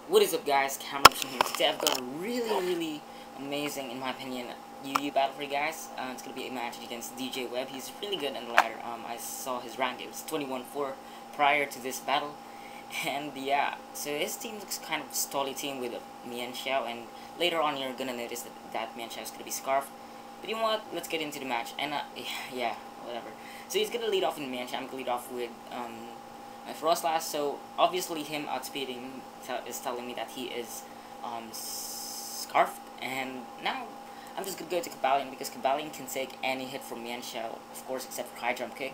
What is up, guys? Cameron here. Today I've got a really amazing, in my opinion, UU battle for you guys. It's gonna be a match against DJWebb. He's really good in the ladder. I saw his rank. It was 21-4 prior to this battle, and yeah. So his team looks kind of stally team with me and Xiao, and later on you're gonna notice that me and Xiao is gonna be scarfed. But you know what? Let's get into the match. And yeah, whatever. So he's gonna lead off in me and Xiao. I'm gonna lead off with my Frost last, so obviously him outspeeding is telling me that he is scarfed, and now I'm just gonna go to Kabalion because Kabalion can take any hit from Mian Xiao, of course, except for high jump kick,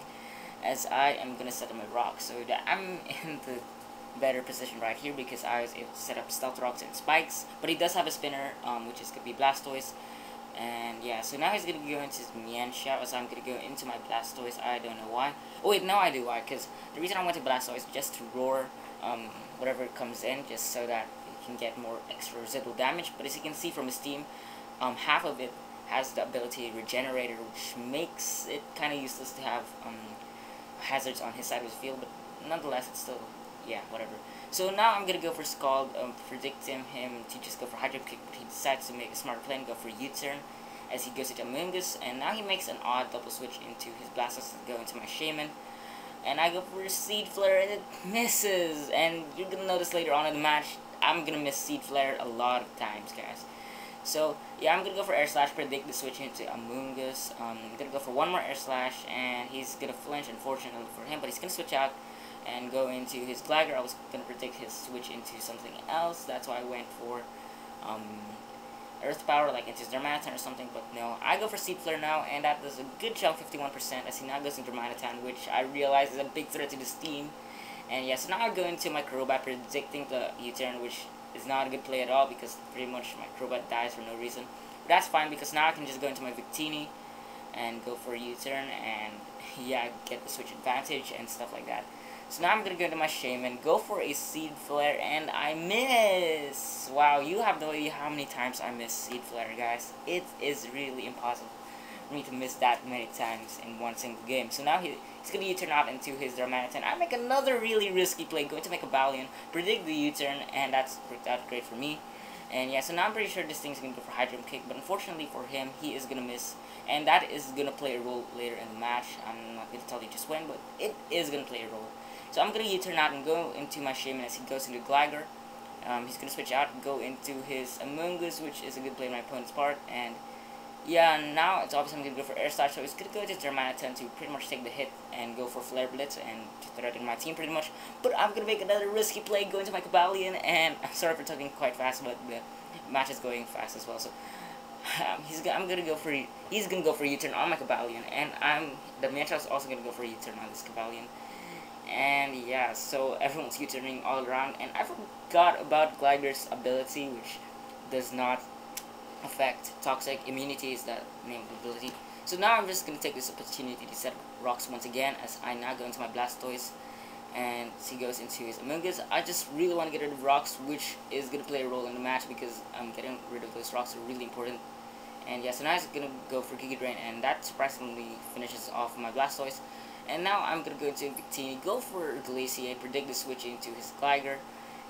as I am gonna set up my rock, so that I'm in the better position right here because I was able to set up stealth rocks and spikes, but he does have a spinner, which is gonna be Blastoise. And yeah, so now he's gonna go into his Mian Xiao, so I'm gonna go into my Blastoise. I don't know why. Oh wait, no, I do why, because the reason I went to Blastoise is just to roar whatever comes in, just so that it can get more extra residual damage. But as you can see from his team, half of it has the ability Regenerator, which makes it kind of useless to have hazards on his side of the field, but nonetheless, it's still, yeah, whatever. So now I'm gonna go for Scald, predicting him to just go for Hydro Kick, but he decides to make a smarter play and go for U-turn as he goes into Amoonguss, and now he makes an odd double switch into his Blastoise to go into my Shaman, and I go for Seed Flare and it misses, and you're gonna notice later on in the match, I'm gonna miss Seed Flare a lot of times, guys. So yeah, I'm gonna go for Air Slash, predict the switch into Amoonguss. I'm gonna go for one more Air Slash, and he's gonna flinch, unfortunately for him, but he's gonna switch out and go into his Glider. I was going to predict his switch into something else. That's why I went for Earth Power, like into his Darmanitan or something, but no. I go for Seed Flare now, and that does a good chunk, 51%, as he now goes into Darmanitan, which I realize is a big threat to this team. And yeah, so now I go into my Crobat, predicting the U-turn, which is not a good play at all, because pretty much my Crobat dies for no reason. But that's fine, because now I can just go into my Victini and go for a U-turn, and yeah, get the switch advantage and stuff like that. So now I'm going to go into my Shaman, go for a Seed Flare, and I miss! Wow, you have no idea how many times I miss Seed Flare, guys. It is really impossible for me to miss that many times in one single game. So now he's going to U-turn out into his Darmanitan. I make another really risky play, going to make a Ballion, predict the U-turn, and that's worked out great for me. And yeah, so now I'm pretty sure this thing's going to go for Hydro Kick, but unfortunately for him, he is going to miss. And that is going to play a role later in the match. I'm not going to tell you just when, but it is going to play a role. So I'm going to U-turn out and go into my Shaman as he goes into Glider. He's going to switch out and go into his Amoonguss, which is a good play on my opponent's part. And yeah, now it's obvious I'm going to go for Air Slash, so he's going to go to Darmanitan to pretty much take the hit and go for Flare Blitz and to threaten my team pretty much. But I'm going to make another risky play, go into my Kabalion, and I'm sorry for talking quite fast, but the match is going fast as well. So he's gonna go for U-turn on my Kabalion, and the match is also going to go for U-turn on this Kabalion. And yeah, so everyone's U-turning all around, and I forgot about Glider's ability, which does not affect toxic immunity, is that name of the ability. So now I'm just going to take this opportunity to set up rocks once again, as I now go into my Blastoise, and he goes into his Amoonguss. I just really want to get rid of rocks, which is going to play a role in the match, because getting rid of those rocks are really important. And yeah, so now he's going to go for Giga Drain, and that surprisingly finishes off my Blastoise. And now I'm going to go into Victini, go for Glacier, predict the switch into his Glider,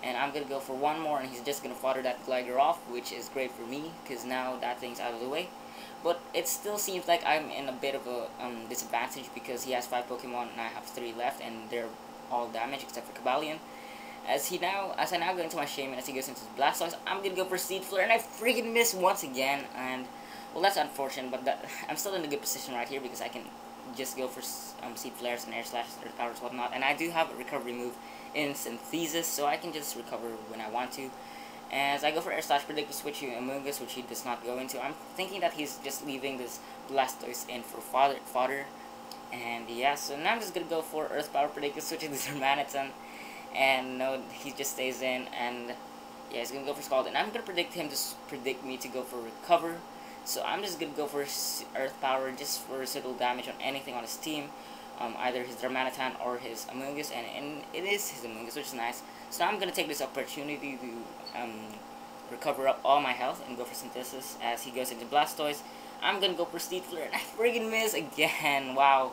and I'm going to go for one more, and he's just going to fodder that Glider off, which is great for me, because now that thing's out of the way. But it still seems like I'm in a bit of a disadvantage, because he has 5 Pokemon, and I have 3 left, and they're all damaged except for Kabalion. As I now go into my Shaman, as he goes into his Blastoise, I'm going to go for Seed Flare, and I freaking miss once again, and well, that's unfortunate, but I'm still in a good position right here, because I can just go for Seed Flares and Air Slashes, Earth Powers, whatnot. And I do have a recovery move in Synthesis, so I can just recover when I want to. As I go for Air Slash, predict the switch to Amoonguss, which he does not go into. I'm thinking that he's just leaving this Blastoise in for fodder. And yeah, so now I'm just going to go for Earth Power, predict the switch to Darmanitan. And no, he just stays in, and yeah, he's going to go for Scald. And I'm going to predict him to predict me to go for Recover. So I'm just going to go for Earth Power, just for residual damage on anything on his team. Either his Darmanitan or his Amoonguss, and it is his Amoonguss, which is nice. So now I'm going to take this opportunity to recover up all my health and go for Synthesis as he goes into Blastoise. I'm going to go for Seed Flare, and I friggin' miss again, wow.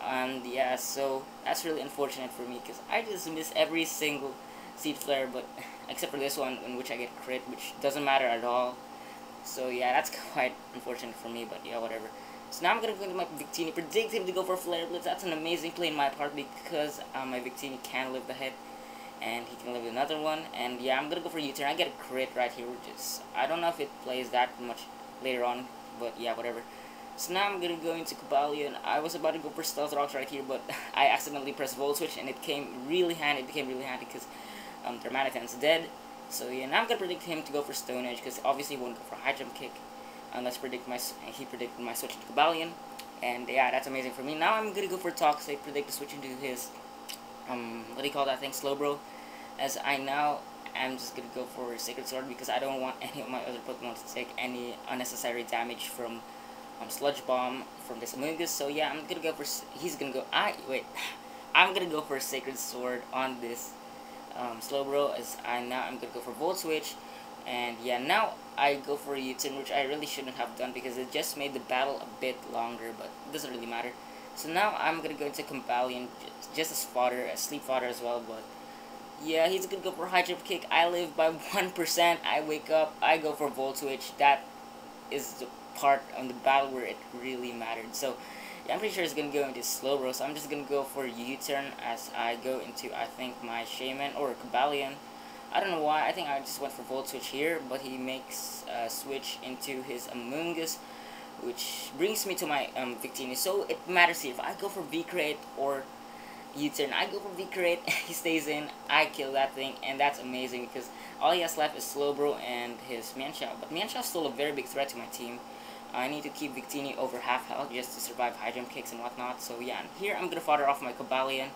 And yeah, so that's really unfortunate for me, because I just miss every single Seed Flare, but except for this one in which I get crit, which doesn't matter at all. So yeah, that's quite unfortunate for me, but yeah, whatever. So now I'm gonna go into my Victini, predict him to go for Flare Blitz. That's an amazing play in my part because my Victini can live the hit, and he can live another one. And yeah, I'm gonna go for U-turn. I get a crit right here, which is, I don't know if it plays that much later on, but yeah, whatever. So now I'm gonna go into Cobalion. I was about to go for Stealth Rocks right here, but I accidentally pressed Volt Switch, and it came really handy. It became really handy because Darmanitan's dead. So yeah, now I'm gonna predict him to go for Stone Edge because obviously he won't go for High Jump Kick unless he predicted my switch to Cobalion. And yeah, that's amazing for me. Now I'm gonna go for Toxic, predict the switch into his what do you call that thing, Slowbro. As I now am just gonna go for Sacred Sword because I don't want any of my other Pokemon to take any unnecessary damage from Sludge Bomb from this Amoonguss. So yeah, I'm gonna go for I'm gonna go for Sacred Sword on this Slowbro, as I'm gonna go for Volt Switch. And yeah, now I go for a U-turn, which I really shouldn't have done because it just made the battle a bit longer, but it doesn't really matter. So now I'm gonna go into Cobalion just as fodder, as sleep fodder as well, but yeah, he's gonna go for High Jump Kick. I live by 1%, I wake up, I go for Volt Switch. That is the part on the battle where it really mattered. So yeah, I'm pretty sure it's gonna go into Slowbro, so I'm just gonna go for U-turn as I go into, I think, my Shaman or Cobalion. I don't know why, I think I just went for Volt Switch here, but he makes a switch into his Amoonguss, which brings me to my Victini. So it matters here, if I go for V-Crate or U-turn, I go for V-Crate, he stays in, I kill that thing, and that's amazing because all he has left is Slowbro and his Mienshao. But Mienshao is still a very big threat to my team. I need to keep Victini over half health just to survive high jump kicks and whatnot. So yeah, here I'm gonna fodder off my Cobalion,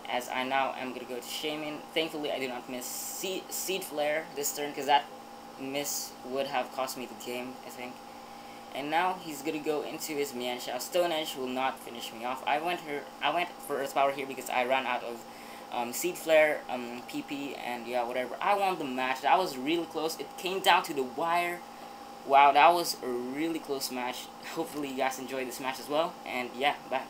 as I now am gonna go to Shaman. Thankfully, I do not miss Seed Flare this turn because that miss would have cost me the game, I think. And now he's gonna go into his Mienshao. Stone Edge will not finish me off. I went for Earth Power here because I ran out of Seed Flare, PP, and yeah, whatever. I won the match. That was really close. It came down to the wire. Wow, that was a really close match. Hopefully you guys enjoyed this match as well. And yeah, bye.